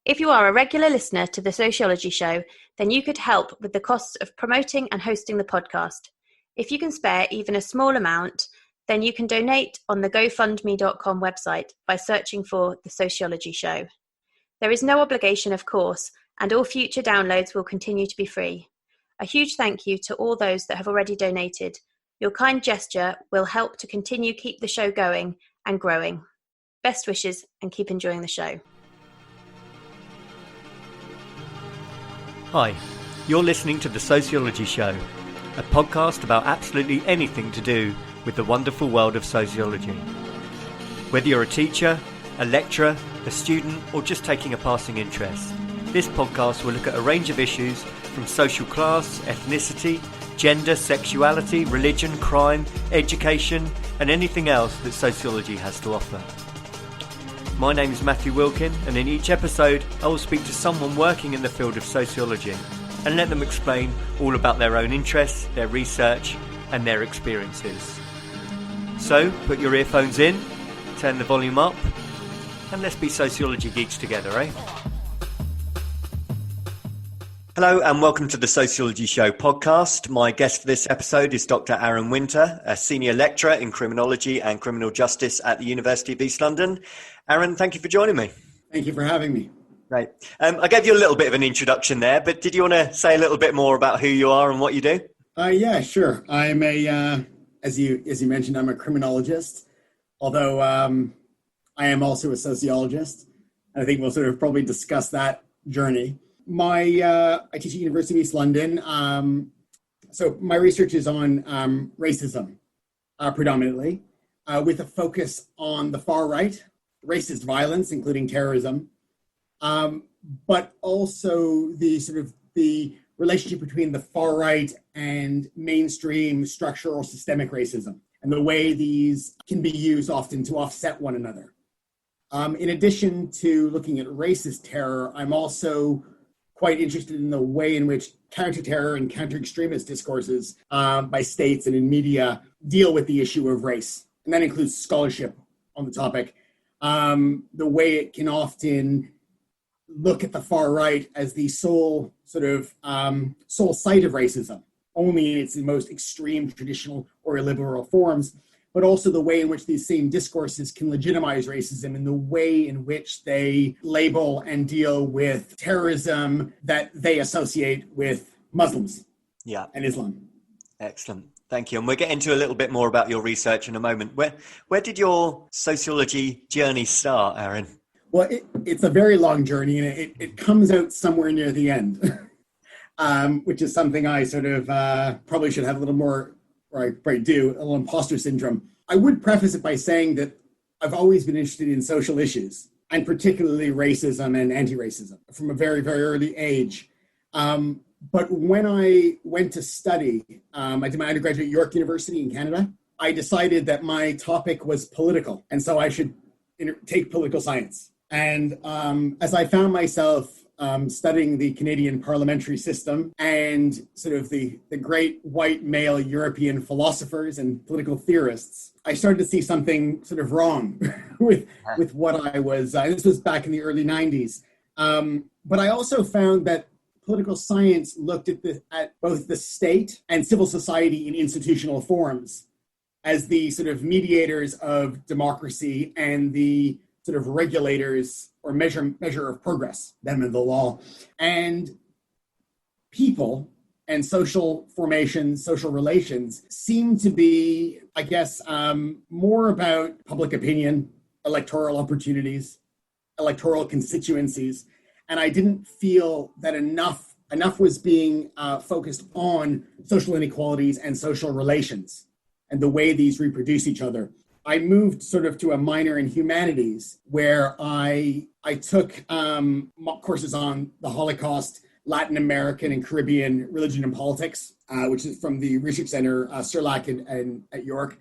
If you are a regular listener to the Sociology show, then you could help with the costs of promoting and hosting the podcast. If you can spare even a small amount, then you can donate on the GoFundMe.com website by searching for The Sociology Show. There is no obligation, of course, and all future downloads will continue to be free. A huge thank you to all those that have already donated. Your kind gesture will help to continue keep the show going and growing. Best wishes and keep enjoying the show. Hi, you're listening to The Sociology Show, a podcast about absolutely anything to do with the wonderful world of sociology. Whether you're a teacher, a lecturer, a student, or just taking a passing interest, this podcast will look at a range of issues from social class, ethnicity, gender, sexuality, religion, crime, education, and anything else that sociology has to offer. My name is Matthew Wilkin, and in each episode I will speak to someone working in the field of sociology and let them explain all about their own interests, their research and their experiences. So put your earphones in, turn the volume up, and let's be sociology geeks together, eh? Hello and welcome to the Sociology Show podcast. My guest for this episode is Dr. Aaron Winter, a senior lecturer in criminology and criminal justice at the University of East London. Aaron, thank you for joining me. Thank you for having me. Great. I gave you a little bit of an introduction there, but did you want to say a little bit more about who you are and what you do? Yeah, sure. I'm as you mentioned, I'm a criminologist, although I am also a sociologist. I think we'll sort of probably discuss that journey. I teach at University of East London. So my research is on racism, predominantly, with a focus on the far right, racist violence, including terrorism, but also the relationship between the far right and mainstream structural or systemic racism, and the way these can be used often to offset one another. In addition to looking at racist terror, I'm also quite interested in the way in which counter-terror and counter-extremist discourses by states and in media deal with the issue of race. And that includes scholarship on the topic. The way it can often look at the far right as the sole site of racism, only in its most extreme traditional or illiberal forms, but also the way in which these same discourses can legitimize racism in the way in which they label and deal with terrorism that they associate with Muslims and Islam. Excellent. Thank you. And we'll get into a little bit more about your research in a moment. Where did your sociology journey start, Aaron? Well, it's a very long journey, and it comes out somewhere near the end, which is something I sort of probably should have a little more, or I probably do, a little imposter syndrome. I would preface it by saying that I've always been interested in social issues, and particularly racism and anti-racism from a very, very early age. But when I went to study, I did my undergraduate at York University in Canada, I decided that my topic was political, and so I should take political science. And as I found myself studying the Canadian parliamentary system and sort of the great white male European philosophers and political theorists, I started to see something sort of wrong with what I was. This was back in the early 90s. But I also found that political science looked at both the state and civil society in institutional forms as the sort of mediators of democracy and the sort of regulators or measure of progress, them and the law. And people and social formations, social relations seem to be, I guess, more about public opinion, electoral opportunities, electoral constituencies. And I didn't feel that enough was being focused on social inequalities and social relations and the way these reproduce each other. I moved sort of to a minor in humanities where I took courses on the Holocaust, Latin American and Caribbean religion and politics, which is from the Research Center, Sirlac at York.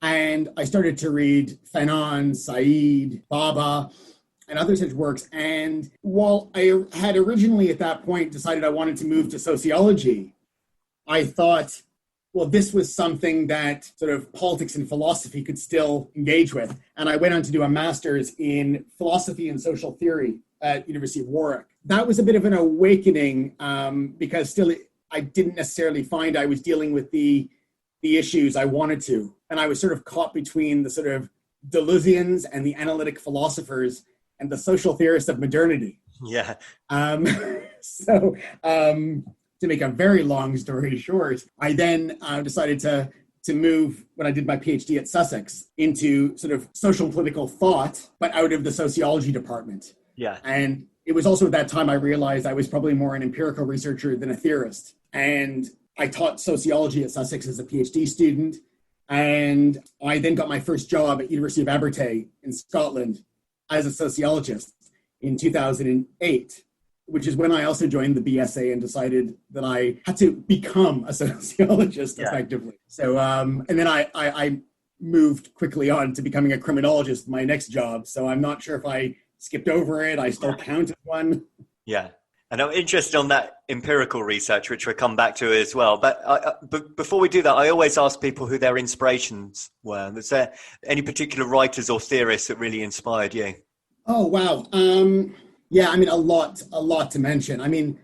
And I started to read Fanon, Said, Baba, and other such works. And while I had originally at that point decided I wanted to move to sociology, I thought, well, this was something that sort of politics and philosophy could still engage with. And I went on to do a master's in philosophy and social theory at University of Warwick. That was a bit of an awakening because still I didn't necessarily find I was dealing with the issues I wanted to. And I was sort of caught between the sort of Deleuzians and the analytic philosophers and the social theorists of modernity. Yeah. To make a very long story short, I then decided to move, when I did my PhD at Sussex, into sort of social and political thought, but out of the sociology department. Yeah. And it was also at that time I realized I was probably more an empirical researcher than a theorist. And I taught sociology at Sussex as a PhD student. And I then got my first job at University of Abertay in Scotland as a sociologist in 2008, which is when I also joined the BSA and decided that I had to become a sociologist effectively. So, and then I moved quickly on to becoming a criminologist, my next job. So I'm not sure if I skipped over it. I still count as one. Yeah. And I'm interested on that empirical research, which we'll come back to as well. But before we do that, I always ask people who their inspirations were. Was there any particular writers or theorists that really inspired you? Oh, wow. Yeah, I mean, a lot to mention. I mean,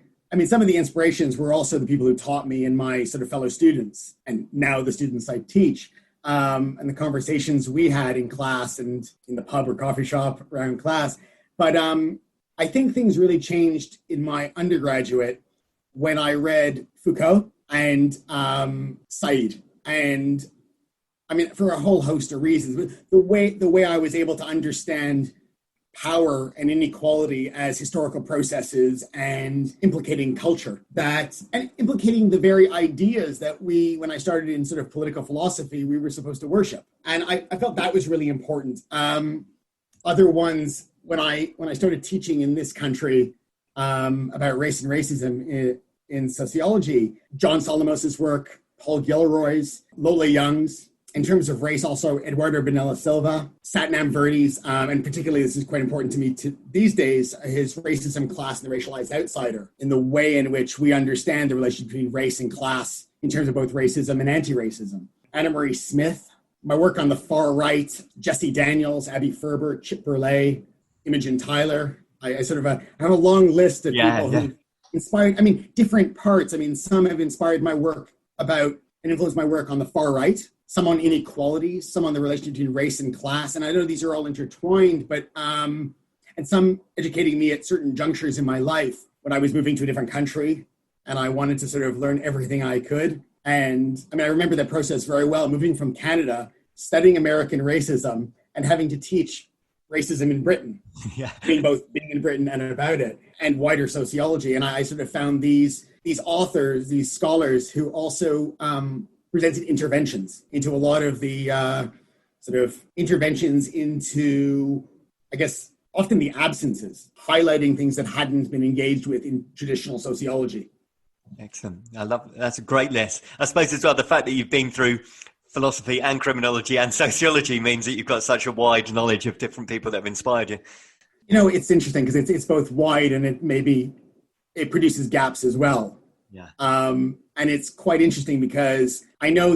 some of the inspirations were also the people who taught me and my sort of fellow students, and now the students I teach, and the conversations we had in class and in the pub or coffee shop around class. But I think things really changed in my undergraduate when I read Foucault and Said. And I mean, for a whole host of reasons, the way I was able to understand power and inequality as historical processes and implicating culture, and implicating the very ideas that when I started in sort of political philosophy, we were supposed to worship. And I felt that was really important. Other ones, when I started teaching in this country about race and racism in sociology, John Solomos's work, Paul Gilroy's, Lola Young's. In terms of race, also Eduardo Bonilla Silva, Satnam Virdi's, and particularly this is quite important to me these days, his Racism, Class, and the Racialized Outsider, in the way in which we understand the relationship between race and class in terms of both racism and anti-racism. Anna Marie Smith, my work on the far right, Jesse Daniels, Abby Ferber, Chip Burley, Imogen Tyler. I sort of I have a long list of people who inspired, different parts. Some have inspired my work about and influenced my work on the far right, some on inequality, some on the relationship between race and class. And I know these are all intertwined, but, and some educating me at certain junctures in my life when I was moving to a different country and I wanted to sort of learn everything I could. And I remember that process very well, moving from Canada, studying American racism and having to teach racism in Britain, being in Britain and about it, and wider sociology. And I sort of found these authors, these scholars who also presented interventions into a lot of the sort of interventions into, I guess, often the absences, highlighting things that hadn't been engaged with in traditional sociology. Excellent. I love that's a great list. I suppose as well, the fact that you've been through philosophy and criminology and sociology means that you've got such a wide knowledge of different people that have inspired you. It's interesting because it's both wide and it produces gaps as well. Yeah. And it's quite interesting because I know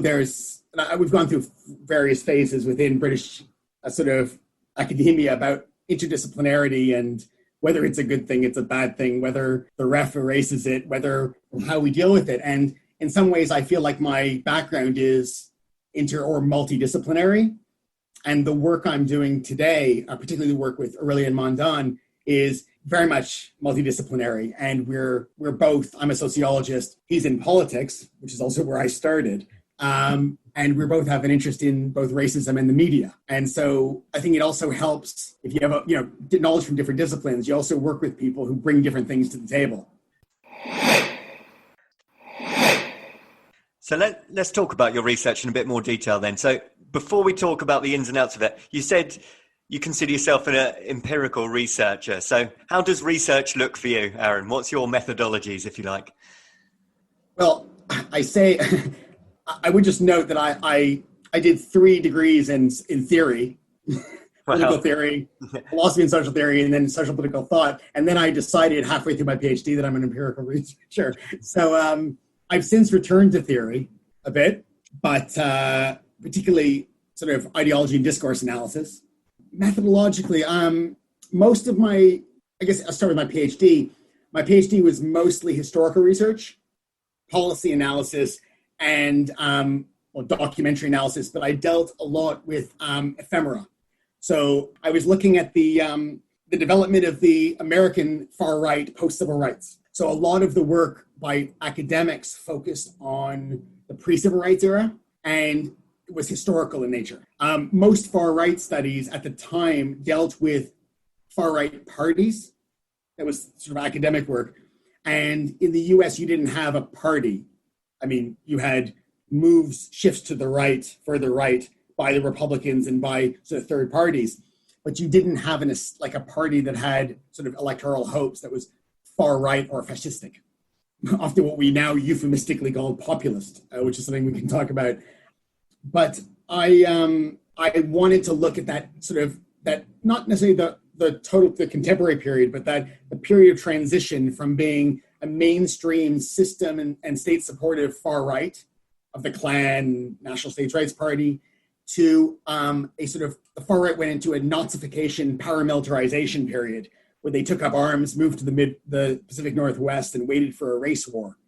we've gone through various phases within British sort of academia about interdisciplinarity and whether it's a good thing, it's a bad thing, whether the ref erases it, how we deal with it. And in some ways, I feel like my background is or multidisciplinary. And the work I'm doing today, particularly the work with Aurélien Mondon, is very much multidisciplinary. And we're both, I'm a sociologist, he's in politics, which is also where I started. And we both have an interest in both racism and the media. And so I think it also helps if you have knowledge from different disciplines, you also work with people who bring different things to the table. So let's talk about your research in a bit more detail then. So before we talk about the ins and outs of it, you said you consider yourself an empirical researcher. So how does research look for you, Aaron? What's your methodologies, if you like? Well, I would just note that I did 3 degrees in theory, political theory, philosophy and social theory, and then social political thought. And then I decided halfway through my PhD that I'm an empirical researcher. So I've since returned to theory a bit, but particularly sort of ideology and discourse analysis. Methodologically, most of my I guess I'll start with my PhD. My PhD was mostly historical research, policy analysis, and documentary analysis, but I dealt a lot with ephemera. So I was looking at the development of the American far right post-civil rights. So a lot of the work by academics focused on the pre-civil rights era and it was historical in nature. Most far right studies at the time dealt with far right parties. That was sort of academic work. And in the US, you didn't have a party. I mean, you had shifts to the right, further right, by the Republicans and by sort of third parties. But you didn't have a party that had sort of electoral hopes that was far right or fascistic. Often what we now euphemistically call populist, which is something we can talk about. But I wanted to look at that sort of, that not necessarily the contemporary period, but that the period of transition from being a mainstream system and state supportive far right of the Klan, National States' Rights Party, to a sort of, the far right went into a Nazification, paramilitarization period where they took up arms, moved to the Pacific Northwest and waited for a race war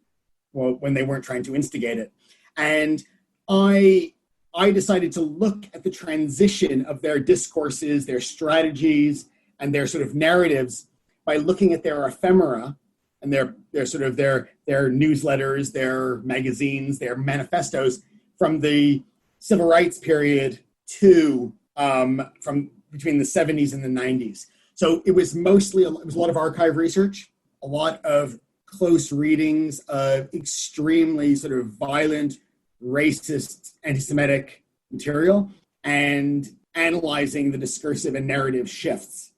when they weren't trying to instigate it. And I decided to look at the transition of their discourses, their strategies, and their sort of narratives by looking at their ephemera and their newsletters, their magazines, their manifestos from the civil rights period to from between the 70s and the 90s. So it was a lot of archive research, a lot of close readings of extremely sort of violent, racist, anti-Semitic material, and analyzing the discursive and narrative shifts.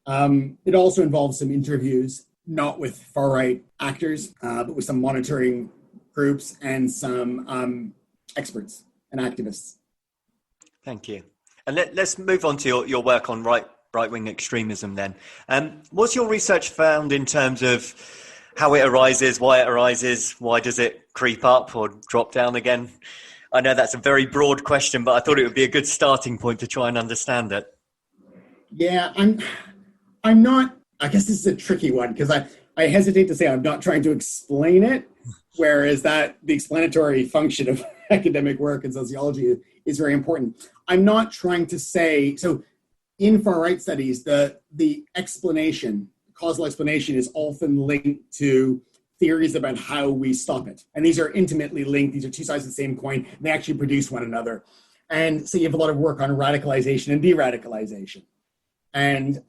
It also involves some interviews, not with far-right actors, but with some monitoring groups and some experts and activists. Thank you. And let's move on to your work on right-wing extremism then. What's your research found in terms of how it arises, why does it creep up or drop down again? I know that's a very broad question, but I thought it would be a good starting point to try and understand it. Yeah, I'm not, I guess this is a tricky one because I hesitate to say I'm not trying to explain it, whereas that the explanatory function of academic work and sociology is very important. I'm not trying to say, so in far right studies, the explanation, causal explanation is often linked to theories about how we stop it. And these are intimately linked. These are two sides of the same coin. And they actually produce one another. And so you have a lot of work on radicalization and de-radicalization. And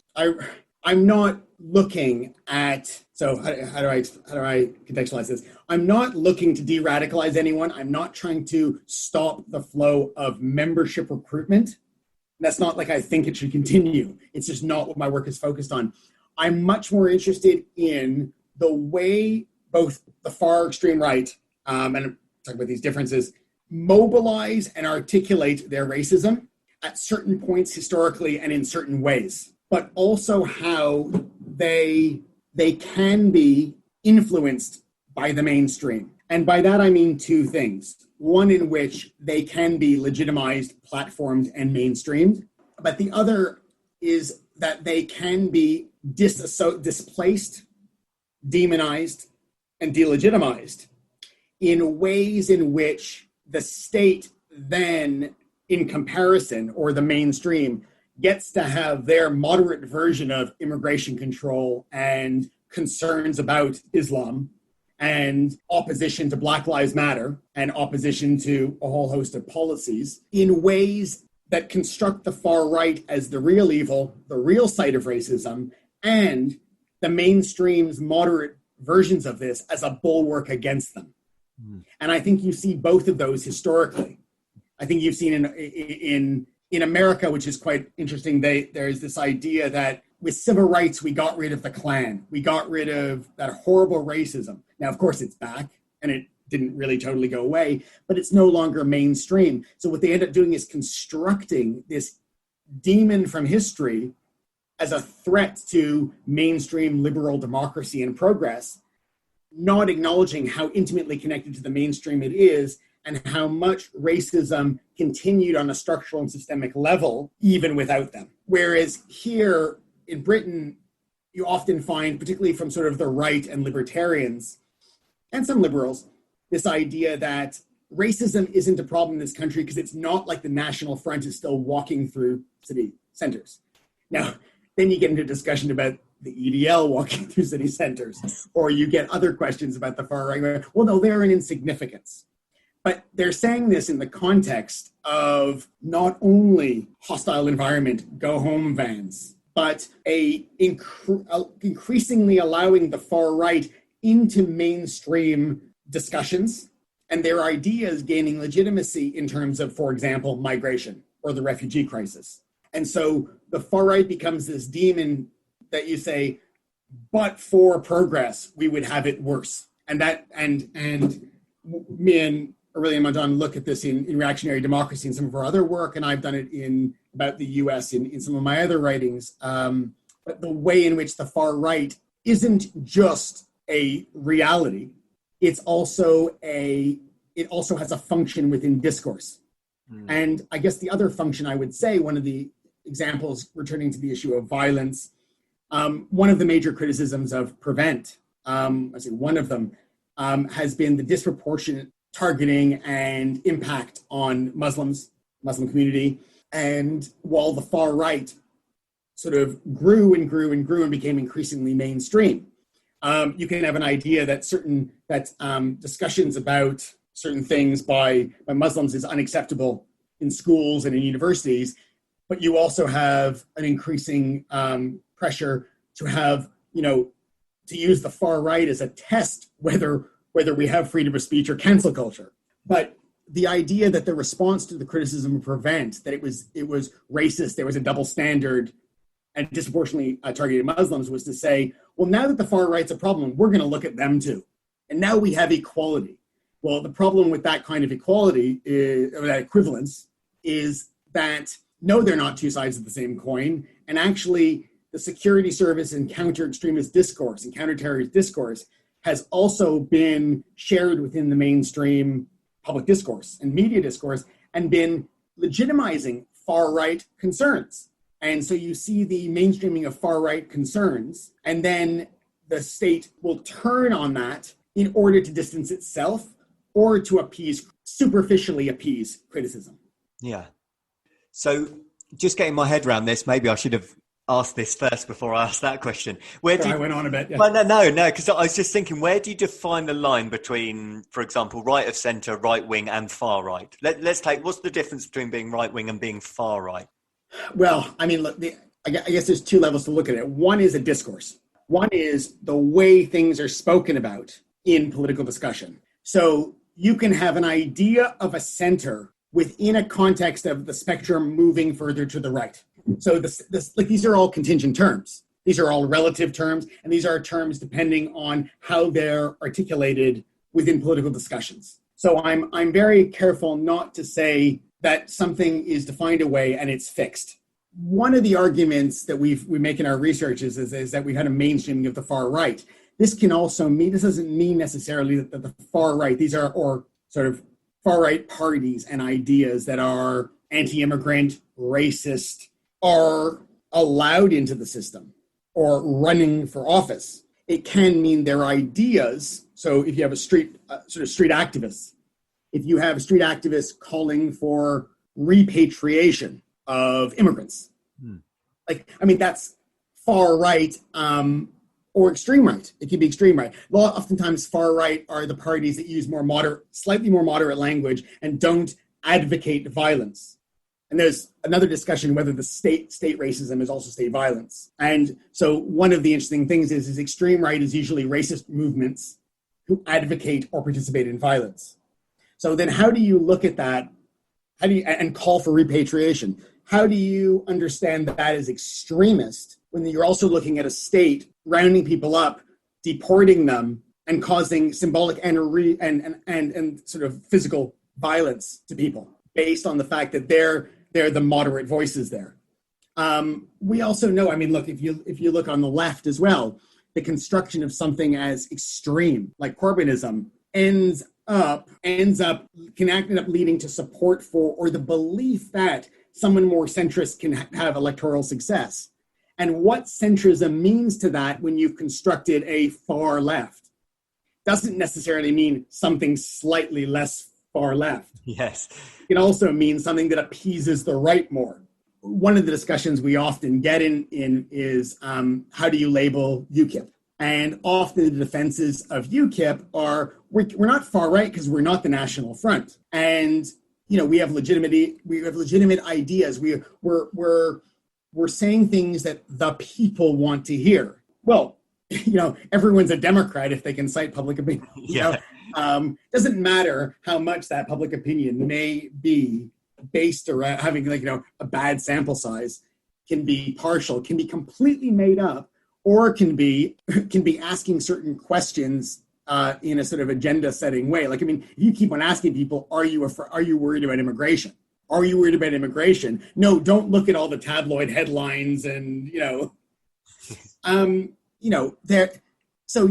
I'm not looking at, so how do I contextualize this? I'm not looking to de-radicalize anyone. I'm not trying to stop the flow of membership recruitment. And that's not like I think it should continue. It's just not what my work is focused on. I'm much more interested in the way both the far extreme right, and I'm talking about these differences, mobilize and articulate their racism at certain points historically and in certain ways, but also how they can be influenced by the mainstream. And by that, I mean two things. One in which they can be legitimized, platformed, and mainstreamed. But the other is that they can be displaced, demonized, and delegitimized in ways in which the state then, in comparison, or the mainstream, gets to have their moderate version of immigration control and concerns about Islam and opposition to Black Lives Matter and opposition to a whole host of policies in ways that construct the far right as the real evil, the real site of racism, and the mainstream's moderate versions of this as a bulwark against them. And I think you see both of those historically. I think you've seen in America, which is quite interesting, there's this idea that with civil rights, we got rid of the Klan. We got rid of that horrible racism. Now, of course, it's back, and it didn't really totally go away, but it's no longer mainstream. So what they end up doing is constructing this demon from history as a threat to mainstream liberal democracy and progress, not acknowledging how intimately connected to the mainstream it is and how much racism continued on a structural and systemic level, even without them. Whereas here in Britain, you often find, particularly from sort of the right and libertarians and some liberals, this idea that racism isn't a problem in this country because it's not like the National Front is still walking through city centers. Now, then you get into a discussion about the EDL walking through city centers, or you get other questions about the far right. Well, no, they're an insignificance. But they're saying this in the context of not only hostile environment, go home vans, but increasingly allowing the far right into mainstream discussions, and their ideas gaining legitimacy in terms of, for example, migration or the refugee crisis. And so the far right becomes this demon that you say, but for progress, we would have it worse. And me and Aurelian Mondon look at this in reactionary democracy in some of our other work, and I've done it about the US in some of my other writings. But the way in which the far right isn't just a reality, it also has a function within discourse. And I guess the other function, I would say, one of the examples, returning to the issue of violence, one of the major criticisms of Prevent, one of them, has been the disproportionate targeting and impact on Muslim community. And while the far right sort of grew and grew and grew and became increasingly mainstream, you can have an idea that discussions about certain things by Muslims is unacceptable in schools and in universities, but you also have an increasing pressure to have, to use the far right as a test whether we have freedom of speech or cancel culture. But the idea that the response to the criticism of Prevent, that it was racist, there was a double standard and disproportionately targeted Muslims, was to say, well, now that the far right's a problem, we're going to look at them too. And now we have equality. Well, the problem with that kind of equality, or that equivalence, is that no, they're not two sides of the same coin. And actually, the security service and counter-extremist discourse and counter-terrorist discourse has also been shared within the mainstream public discourse and media discourse and been legitimizing far-right concerns. And so you see the mainstreaming of far-right concerns, and then the state will turn on that in order to distance itself or to superficially appease criticism. Yeah. So just getting my head around this, maybe I should have asked this first before I asked that question. I went on a bit. Yeah. Well, no, because I was just thinking, where do you define the line between, for example, right of centre, right wing, and far right? Let's take, what's the difference between being right wing and being far right? Well, I mean, look, I guess there's two levels to look at it. One is a discourse. One is the way things are spoken about in political discussion. So you can have an idea of a center within a context of the spectrum moving further to the right. So these are all contingent terms. These are all relative terms, and these are terms depending on how they're articulated within political discussions. So I'm very careful not to say that something is defined away and it's fixed. One of the arguments that we make in our research is that we've had a mainstreaming of the far right. This doesn't mean necessarily that the far right, these are or sort of far right parties and ideas that are anti-immigrant, racist, are allowed into the system or running for office. It can mean their ideas. So if you have street activists, if you have street activists calling for repatriation of immigrants, that's far right or extreme right. It can be extreme right. Oftentimes far right are the parties that use slightly more moderate language and don't advocate violence. And there's another discussion whether the state racism is also state violence. And so one of the interesting things is extreme right is usually racist movements who advocate or participate in violence. So then how do you look at that? And call for repatriation? How do you understand that as extremist when you're also looking at a state rounding people up, deporting them, and causing symbolic and sort of physical violence to people based on the fact that they're the moderate voices there? We also know, look, if you look on the left as well, the construction of something as extreme, like Corbynism, ends up leading to support for, or the belief that someone more centrist can have electoral success. and what centrism means to that when you've constructed a far left. Doesn't necessarily mean something slightly less far left. Yes. It also means something that appeases the right more. One of the discussions we often get in is how do you label UKIP? And often the defenses of UKIP are, we're not far right because we're not the National Front. And, we have legitimate ideas. We're saying things that the people want to hear. Well, everyone's a Democrat if they can cite public opinion. Doesn't matter how much that public opinion may be based around having a bad sample size, can be partial, can be completely made up, or can be asking certain questions in a sort of agenda setting way. If you keep on asking people, are you worried about immigration? Are you worried about immigration? No, don't look at all the tabloid headlines and So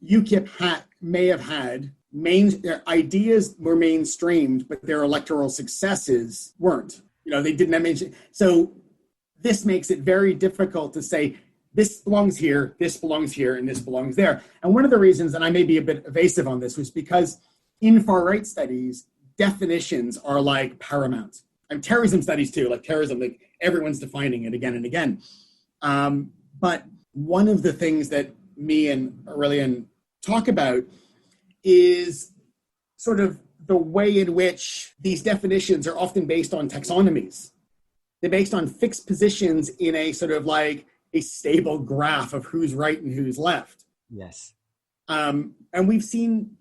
UKIP may have had their ideas were mainstreamed, but their electoral successes weren't. They didn't have mainstream. So this makes it very difficult to say this belongs here, and this belongs there. And one of the reasons, and I may be a bit evasive on this, was because in far right studies, definitions are like paramount. And terrorism studies too, like terrorism, everyone's defining it again and again. But one of the things that me and Aurelian talk about is sort of the way in which these definitions are often based on taxonomies. They're based on fixed positions in a sort of like a stable graph of who's right and who's left. Yes. And we've seen,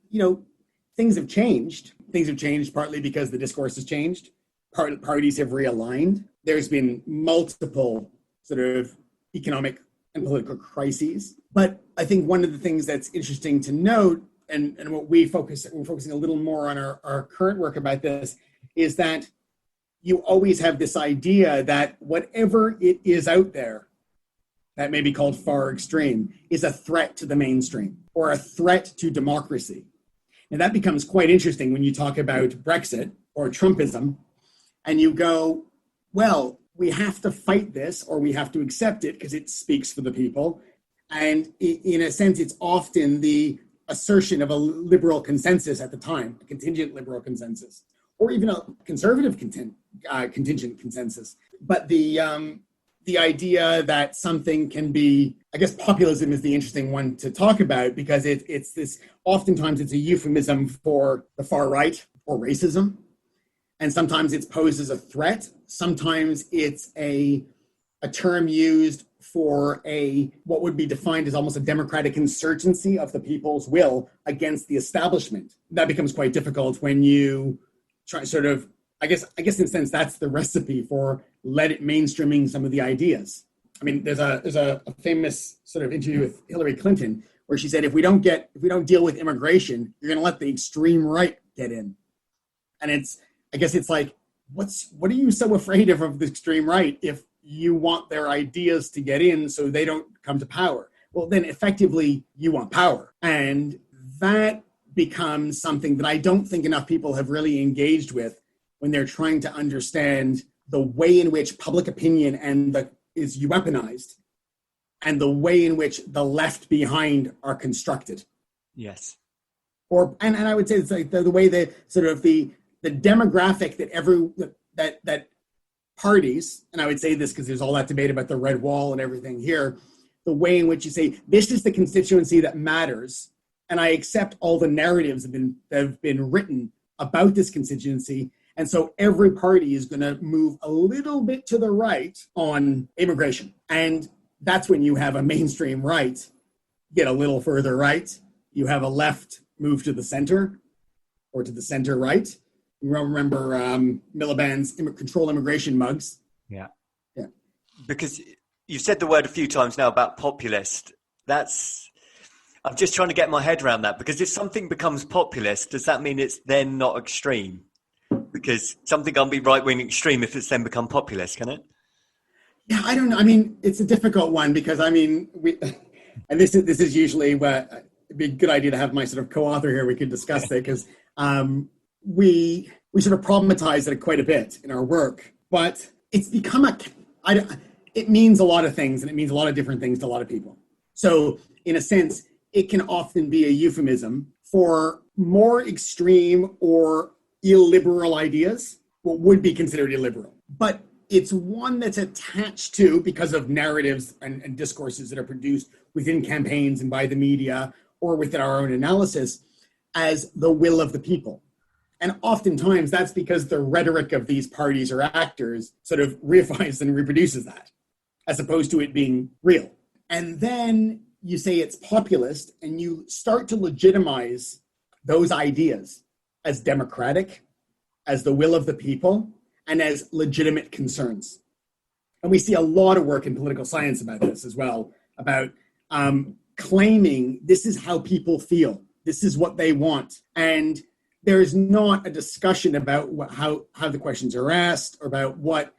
things have changed. Things have changed partly because the discourse has changed. Parties have realigned. There's been multiple sort of economic and political crises. But I think one of the things that's interesting to note, and what we're focusing a little more on our current work about this, is that you always have this idea that whatever it is out there that may be called far extreme is a threat to the mainstream or a threat to democracy. And that becomes quite interesting when you talk about Brexit or Trumpism, and you go, well, we have to fight this or we have to accept it because it speaks for the people. And in a sense, it's often the assertion of a liberal consensus at the time, a contingent liberal consensus, or even a conservative contingent consensus. But the idea that something can be, I guess populism is the interesting one to talk about because it's this, oftentimes it's a euphemism for the far right or racism. And sometimes it's posed as a threat. Sometimes it's a term used for what would be defined as almost a democratic insurgency of the people's will against the establishment. That becomes quite difficult when you try sort of, I guess in a sense, that's the recipe for mainstreaming some of the ideas. I mean, there's a famous sort of interview with Hillary Clinton where she said, if we don't deal with immigration, you're going to let the extreme right get in. And I guess it's like, what are you so afraid of the extreme right if you want their ideas to get in so they don't come to power? Well, then effectively you want power. And that becomes something that I don't think enough people have really engaged with when they're trying to understand the way in which public opinion is weaponized and the way in which the left behind are constructed. Yes. And I would say it's like the way the sort of the demographic that parties, and I would say this because there's all that debate about the red wall and everything here, the way in which you say, this is the constituency that matters, and I accept all the narratives that have been written about this constituency, and so every party is going to move a little bit to the right on immigration. And that's when you have a mainstream right get a little further right. You have a left move to the center or to the center right. You remember Miliband's control immigration mugs. Yeah. Yeah. Because you've said the word a few times now about populist. I'm just trying to get my head around that, because if something becomes populist, does that mean it's then not extreme? Because something can't be right-wing extreme if it's then become populist, can it? Yeah, I don't know. I mean, it's a difficult one because, I mean, and this is usually where it'd be a good idea to have my sort of co-author here. We could discuss it because we sort of problematize it quite a bit in our work, but it's become it means a lot of things, and it means a lot of different things to a lot of people. So in a sense, it can often be a euphemism for more extreme or illiberal ideas, what would be considered illiberal. But it's one that's attached to, because of narratives and discourses that are produced within campaigns and by the media or within our own analysis, as the will of the people. And oftentimes that's because the rhetoric of these parties or actors sort of reifies and reproduces that, as opposed to it being real. And then you say it's populist, and you start to legitimize those ideas as democratic, as the will of the people, and as legitimate concerns. And we see a lot of work in political science about this as well, about claiming this is how people feel, this is what they want. And there's not a discussion about how the questions are asked, or about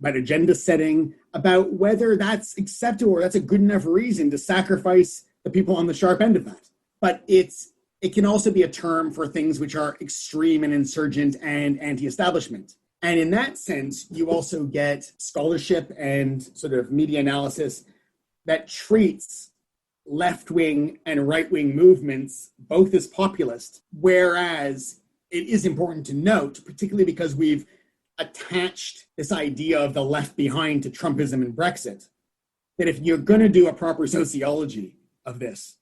agenda setting, about whether that's acceptable or that's a good enough reason to sacrifice the people on the sharp end of that. But it can also be a term for things which are extreme and insurgent and anti-establishment. And in that sense, you also get scholarship and sort of media analysis that treats left-wing and right-wing movements both as populist, whereas it is important to note, particularly because we've attached this idea of the left behind to Trumpism and Brexit, that if you're going to do a proper sociology of this,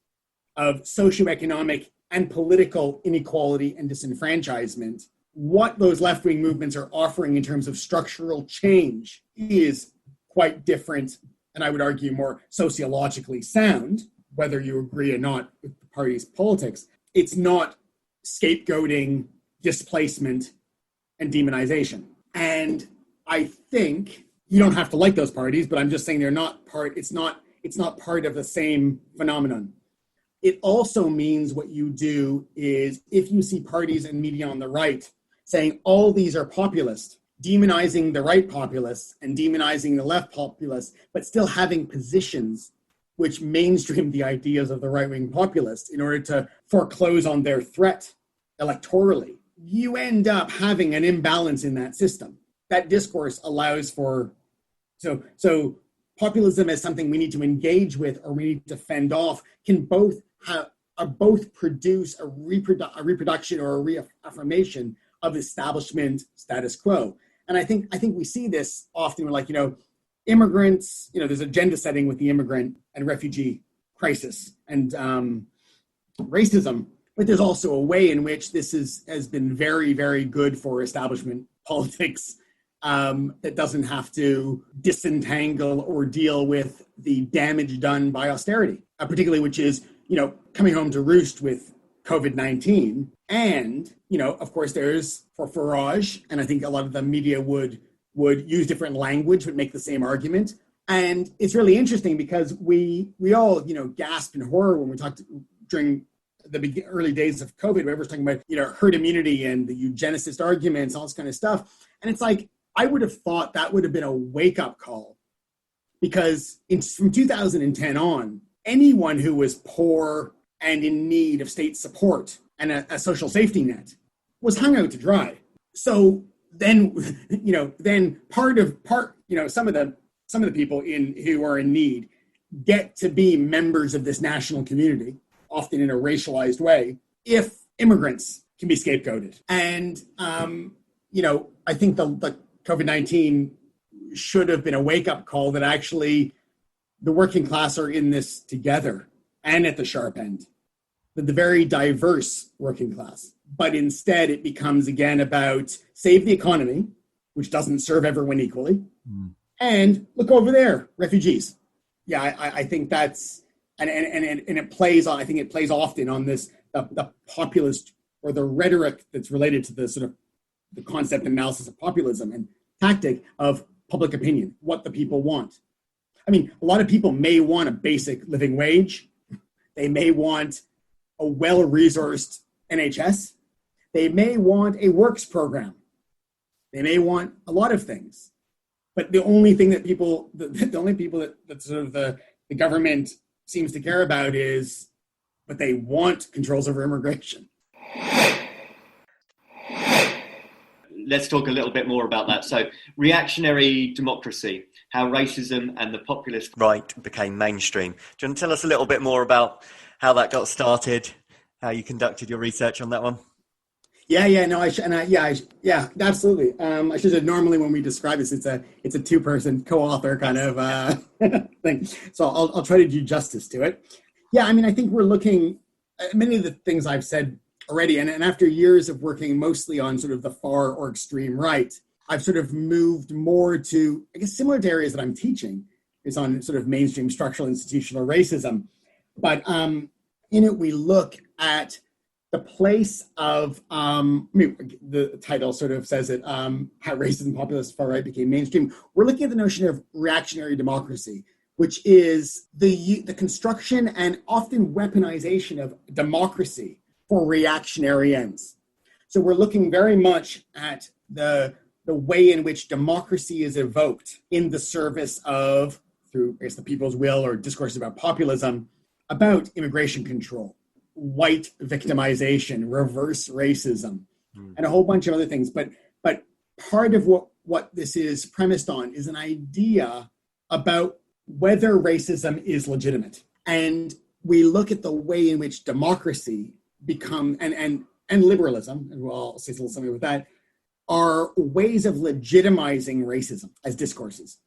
of socioeconomic and political inequality and disenfranchisement, what those left-wing movements are offering in terms of structural change is quite different, and I would argue more sociologically sound, whether you agree or not with the party's politics. It's not scapegoating, displacement, and demonization. And I think you don't have to like those parties, but I'm just saying they're not part, it's not part of the same phenomenon. It also means what you do is, if you see parties and media on the right saying all these are populist, demonizing the right populists and demonizing the left populists, but still having positions which mainstream the ideas of the right-wing populists in order to foreclose on their threat electorally, you end up having an imbalance in that system. That discourse allows for, so populism as something we need to engage with or we need to fend off can both produce a reproduction or a reaffirmation of establishment status quo. And I think we see this often. We're like, immigrants, there's agenda setting with the immigrant and refugee crisis and racism, but there's also a way in which this has been very, very good for establishment politics that doesn't have to disentangle or deal with the damage done by austerity, particularly which is, coming home to roost with COVID-19. And, of course, there's for Farage, and I think a lot of the media would use different language but make the same argument. And it's really interesting because we all, gasped in horror when we talked during the early days of COVID, where everyone's talking about, herd immunity and the eugenicist arguments, all this kind of stuff. And it's like, I would have thought that would have been a wake-up call, because from 2010 on, anyone who was poor and in need of state support and a social safety net was hung out to dry. So then, some of the people who are in need get to be members of this national community, often in a racialized way, if immigrants can be scapegoated. And, I think the COVID-19 should have been a wake-up call that actually the working class are in this together and at the sharp end, the very diverse working class. But instead it becomes again about save the economy, which doesn't serve everyone equally, and look over there, refugees. Yeah, I think that's, and it plays on, I think it plays often on this, the populist or the rhetoric that's related to the sort of the concept and analysis of populism and tactic of public opinion, what the people want. I mean, a lot of people may want a basic living wage. They may want a well-resourced NHS. They may want a works program. They may want a lot of things. But the only thing that the only people that sort of the government seems to care about is, but they want controls over immigration. let's talk a little bit more about that. So, reactionary democracy, how racism and the populist right became mainstream. Do you want to tell us a little bit more about how that got started, how you conducted your research on that one? Absolutely. I should have normally when we describe this, it's a two-person co-author kind of thing. So I'll try to do justice to it. Yeah, I mean, I think we're looking at many of the things I've said already, and after years of working mostly on sort of the far or extreme right, I've sort of moved more to, I guess, similar to areas that I'm teaching, is on sort of mainstream structural institutional racism. But in it, we look at the place of, the title sort of says it, how racism, populist, far right became mainstream. We're looking at the notion of reactionary democracy, which is the construction and often weaponization of democracy for reactionary ends. So we're looking very much at the way in which democracy is evoked in the service of, through I guess, the people's will or discourses about populism, about immigration control, white victimization, reverse racism, and a whole bunch of other things. But part of what this is premised on is an idea about whether racism is legitimate. And we look at the way in which democracy become and liberalism, and I'll say a little something with that, are ways of legitimizing racism as discourses.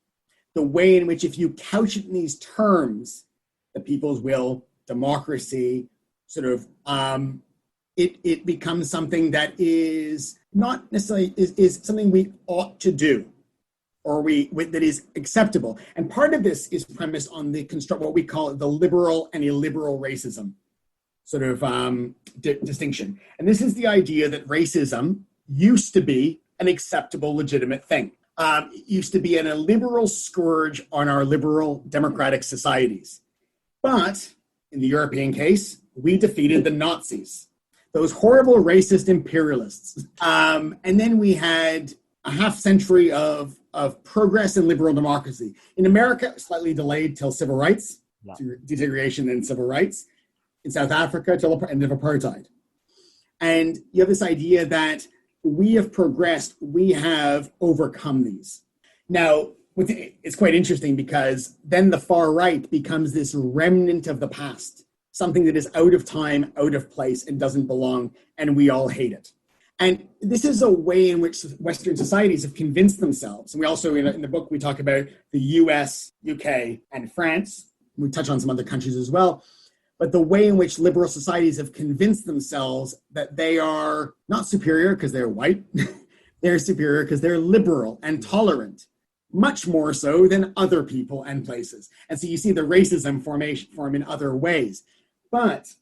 The way in which, if you couch it in these terms, the people's will, democracy, sort of, it becomes something that is not necessarily is something we ought to do, or that is acceptable. And part of this is premised on the what we call the liberal and illiberal racism sort of distinction. And this is the idea that racism used to be an acceptable, legitimate thing. It used to be an illiberal scourge on our liberal democratic societies. But in the European case, we defeated the Nazis, those horrible racist imperialists. And then we had a half century of progress in liberal democracy. In America, slightly delayed till civil rights, deterioration in civil rights. In South Africa, till the end of apartheid. And you have this idea that we have progressed, we have overcome these. Now, it's quite interesting because then the far right becomes this remnant of the past, something that is out of time, out of place, and doesn't belong, and we all hate it. And this is a way in which Western societies have convinced themselves. And we also, in the book, we talk about the US, UK, and France. We touch on some other countries as well. But the way in which liberal societies have convinced themselves that they are not superior because they're white, they're superior because they're liberal and tolerant, much more so than other people and places. And so you see the racism form in other ways. But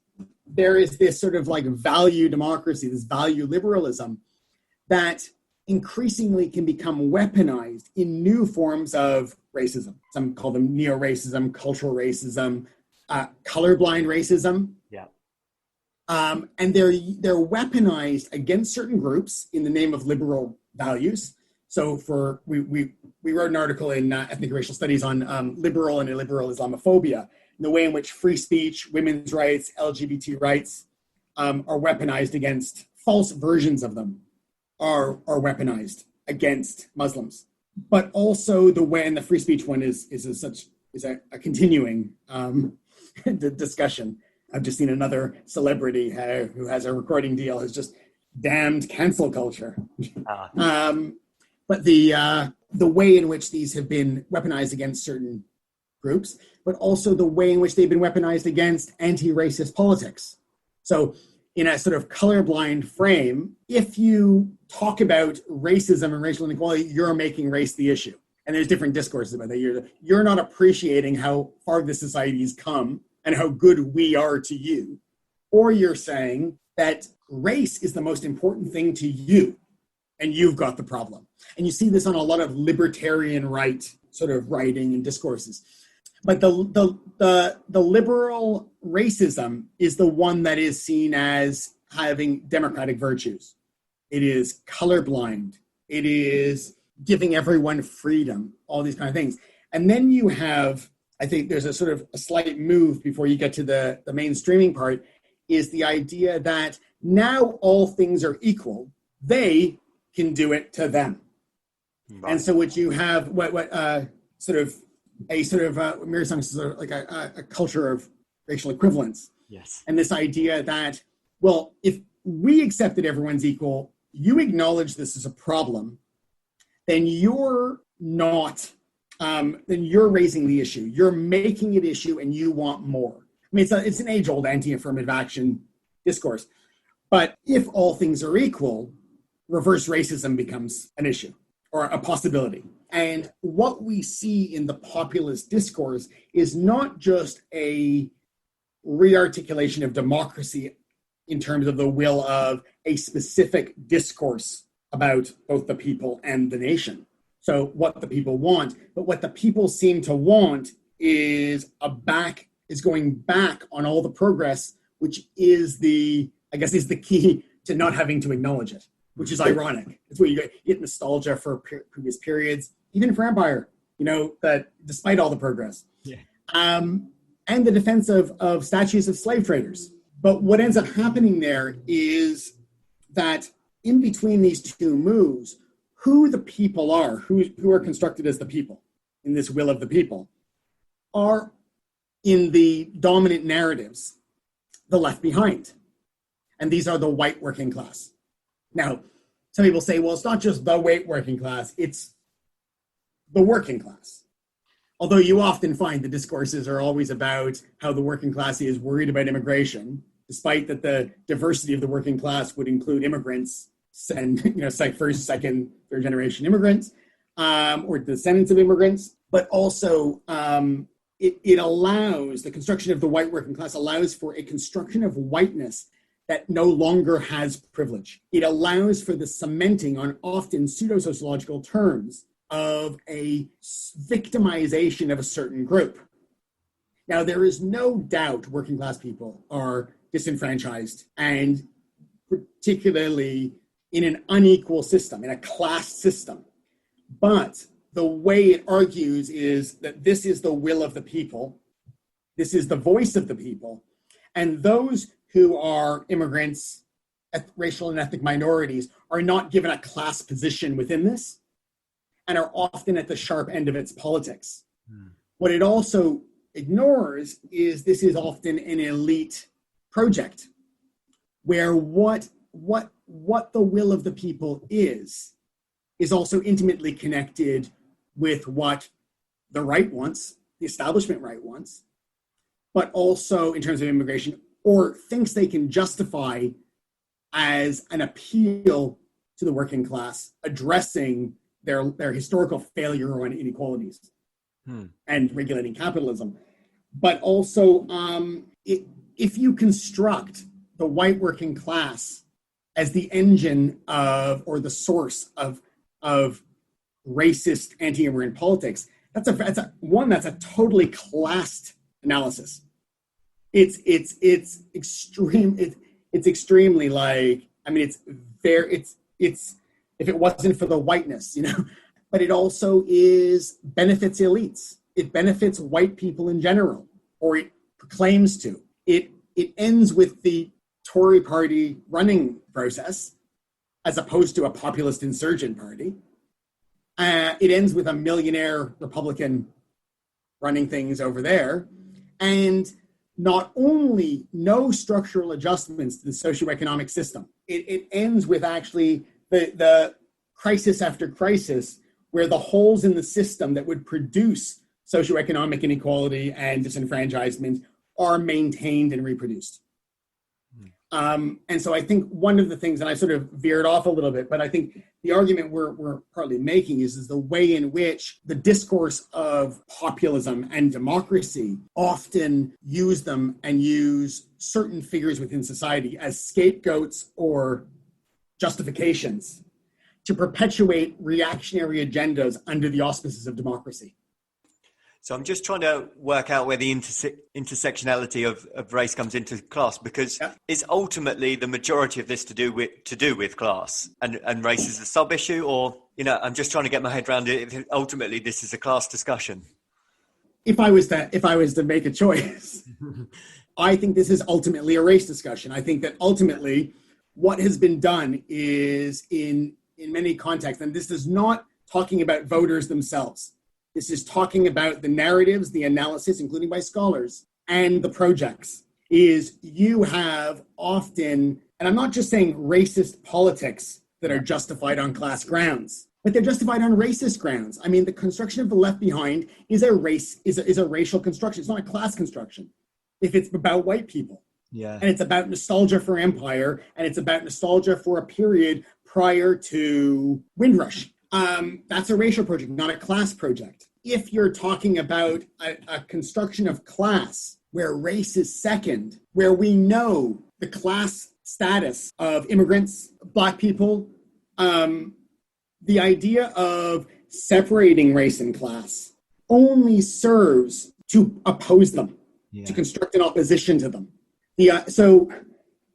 there is this sort of like value democracy, this value liberalism that increasingly can become weaponized in new forms of racism. Some call them neo-racism, cultural racism, colorblind racism. Yeah. And they're weaponized against certain groups in the name of liberal values. So we wrote an article in Ethnic and Racial Studies on liberal and illiberal Islamophobia, and the way in which free speech, women's rights, LGBT rights are weaponized against false versions of them are weaponized against Muslims. But also the way, and the free speech one is a continuing discussion. I've just seen another celebrity who has a recording deal has just damned cancel culture. But the way in which these have been weaponized against certain groups, but also the way in which they've been weaponized against anti-racist politics. So in a sort of colorblind frame, if you talk about racism and racial inequality, you're making race the issue. And there's different discourses about that. You're not appreciating how far this society's come and how good we are to you. Or you're saying that race is the most important thing to you, and you've got the problem. And you see this on a lot of libertarian right sort of writing and discourses. But the liberal racism is the one that is seen as having democratic virtues. It is colorblind. It is giving everyone freedom, all these kind of things. And then you have, I think there's a sort of a slight move before you get to the mainstreaming part, is the idea that now all things are equal. They, can do it to them. Right. And so what you have, Mary Song says, like a culture of racial equivalence. Yes. And this idea that, well, if we accept that everyone's equal, you acknowledge this as a problem, then you're not, then you're raising the issue. You're making it issue and you want more. I mean, it's an age-old anti-affirmative action discourse. But if all things are equal, reverse racism becomes an issue or a possibility. And what we see in the populist discourse is not just a rearticulation of democracy in terms of the will of a specific discourse about both the people and the nation. So what the people want, but what the people seem to want is going back on all the progress, which is the key to not having to acknowledge it, which is ironic. It's where you get nostalgia for previous periods, even for empire, that despite all the progress. Yeah. And the defense of statues of slave traders. But what ends up happening there is that in between these two moves, who the people are, who are constructed as the people in this will of the people, are in the dominant narratives, the left behind. And these are the white working class. Now, some people say, well, it's not just the white working class, it's the working class. Although you often find the discourses are always about how the working class is worried about immigration, despite that the diversity of the working class would include immigrants and, first, second, third generation immigrants, or descendants of immigrants. But also, it allows, the construction of the white working class allows for a construction of whiteness that no longer has privilege. It allows for the cementing on often pseudo-sociological terms of a victimization of a certain group. Now, there is no doubt working class people are disenfranchised, and particularly in an unequal system, in a class system. But the way it argues is that this is the will of the people, this is the voice of the people, and those who are immigrants, racial and ethnic minorities, are not given a class position within this and are often at the sharp end of its politics. What it also ignores is this is often an elite project where what the will of the people is also intimately connected with what the right wants, the establishment right wants, but also in terms of immigration, or thinks they can justify as an appeal to the working class, addressing their historical failure on inequalities and regulating capitalism. But also, if you construct the white working class as the engine of, or the source of racist anti-immigrant politics, that's a totally classed analysis. It's extreme. It's extremely it's if it wasn't for the whiteness, but it also benefits elites. It benefits white people in general, or it claims to. It ends with the Tory party running process as opposed to a populist insurgent party. It ends with a millionaire Republican running things over there. And not only no structural adjustments to the socioeconomic system, it ends with actually the crisis after crisis where the holes in the system that would produce socioeconomic inequality and disenfranchisement are maintained and reproduced. And so I think one of the things, and I sort of veered off a little bit, but I think the argument we're partly making is the way in which the discourse of populism and democracy often use them and use certain figures within society as scapegoats or justifications to perpetuate reactionary agendas under the auspices of democracy. So I'm just trying to work out where the intersectionality of race comes into class, because is ultimately the majority of this to do with class and race is a sub issue, or I'm just trying to get my head around it. If ultimately this is a class discussion. If I was to make a choice, I think this is ultimately a race discussion. I think that ultimately what has been done is in in many contexts, and this is not talking about voters themselves. This is talking about the narratives, the analysis, including by scholars, and the projects, is you have often, and I'm not just saying racist politics that are justified on class grounds, but they're justified on racist grounds. I mean, the construction of the left behind is a racial construction. It's not a class construction. If it's about white people. Yeah. And it's about nostalgia for empire, and it's about nostalgia for a period prior to Windrush. That's a racial project, not a class project. If you're talking about a construction of class where race is second, where we know the class status of immigrants, Black people, the idea of separating race and class only serves to oppose them, to construct an opposition to them. So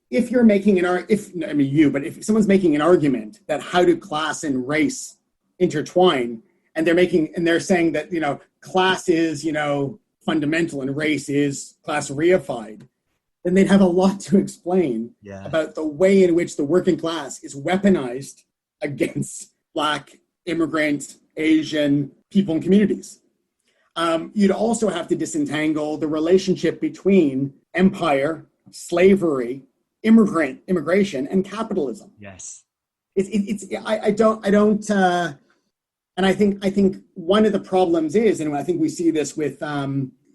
if you're making if someone's making an argument that how do class and race intertwine, and they're saying that, class is, fundamental and race is class reified, then they'd have a lot to explain about the way in which the working class is weaponized against Black, immigrant, Asian people and communities. You'd also have to disentangle the relationship between empire, slavery, immigration, and capitalism. Yes. And I think one of the problems is, and I think we see this with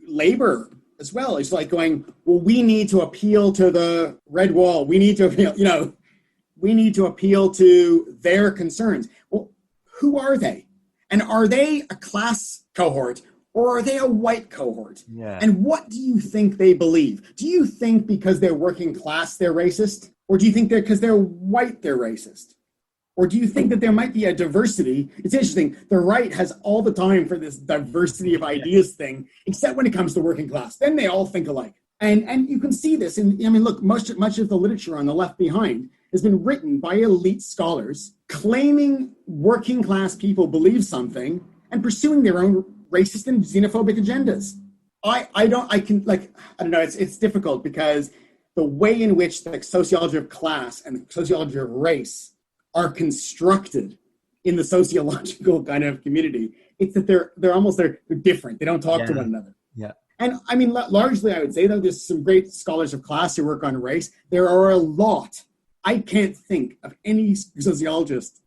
labor as well, it's like going, well, we need to appeal to the red wall. We need to appeal, we need to appeal to their concerns. Well, who are they? And are they a class cohort or are they a white cohort? Yeah. And what do you think they believe? Do you think because they're working class, they're racist? Or do you think because they're white, they're racist? Or do you think that there might be a diversity? It's interesting. The right has all the time for this diversity of ideas thing, except when it comes to working class. Then they all think alike. And you can see this. Look, much of the literature on the left behind has been written by elite scholars claiming working class people believe something and pursuing their own racist and xenophobic agendas. It's difficult because the way in which the sociology of class and the sociology of race are constructed in the sociological kind of community, it's that they're different. They don't talk to one another. Yeah. And largely I would say, though, there's some great scholars of class who work on race. There are a lot. I can't think of any sociologist.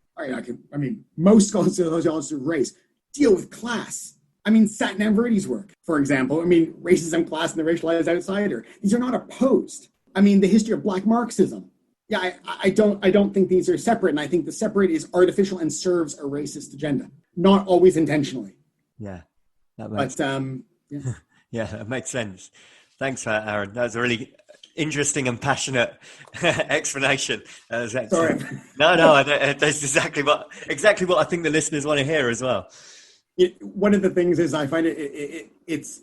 Most scholars of sociologists of race deal with class. Satnam Virdi's work, for example, racism, class, and the racialized outsider. These are not opposed. The history of Black Marxism. Yeah, I don't think these are separate, and I think the separate is artificial and serves a racist agenda, not always intentionally. Yeah, that makes yeah, that makes sense. Thanks, Aaron. That was a really interesting and passionate explanation. Sorry. No, that's exactly what I think the listeners want to hear as well. One of the things is I find it's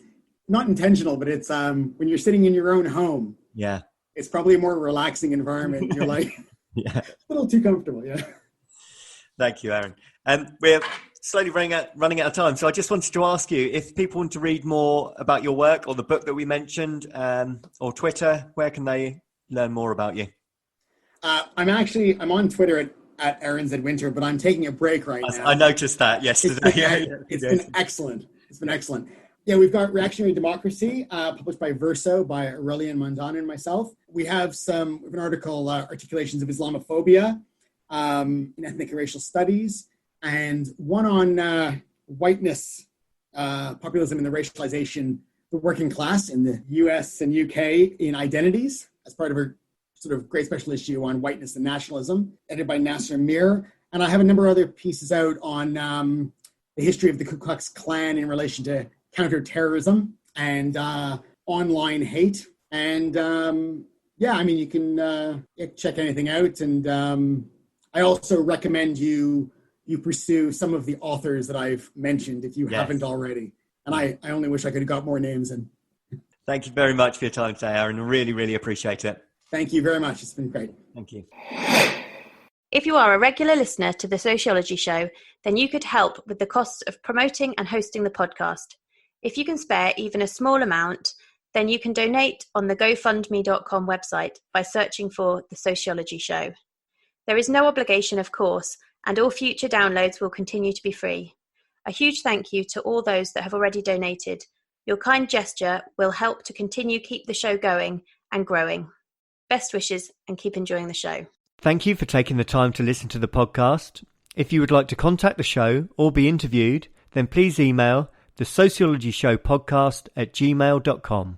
not intentional, but it's when you're sitting in your own home. Yeah. It's probably a more relaxing environment. You're like, a little too comfortable. Yeah. Thank you, Aaron. We're slowly running out of time. So I just wanted to ask you, if people want to read more about your work or the book that we mentioned, or Twitter, where can they learn more about you? I'm on Twitter at Aaron Z. Winter, but I'm taking a break right now. I noticed that yesterday. It's been excellent. It's been excellent. Yeah, we've got Reactionary Democracy, published by Verso, by Aurelian Mondana and myself. We have an article, Articulations of Islamophobia, in Ethnic and Racial Studies, and one on whiteness, populism and the racialization, the working class in the US and UK in Identities, as part of a sort of great special issue on whiteness and nationalism, edited by Nasser Mir. And I have a number of other pieces out on the history of the Ku Klux Klan in relation to counterterrorism and online hate. And you can check anything out. And I also recommend you pursue some of the authors that I've mentioned if you haven't already. And I only wish I could have got more names in. Thank you very much for your time today, Aaron. I really, really appreciate it. Thank you very much. It's been great. Thank you. If you are a regular listener to the Sociology Show, then you could help with the costs of promoting and hosting the podcast. If you can spare even a small amount, then you can donate on the GoFundMe.com website by searching for The Sociology Show. There is no obligation, of course, and all future downloads will continue to be free. A huge thank you to all those that have already donated. Your kind gesture will help to continue keep the show going and growing. Best wishes and keep enjoying the show. Thank you for taking the time to listen to the podcast. If you would like to contact the show or be interviewed, then please email the sociologyshowpodcast@gmail.com.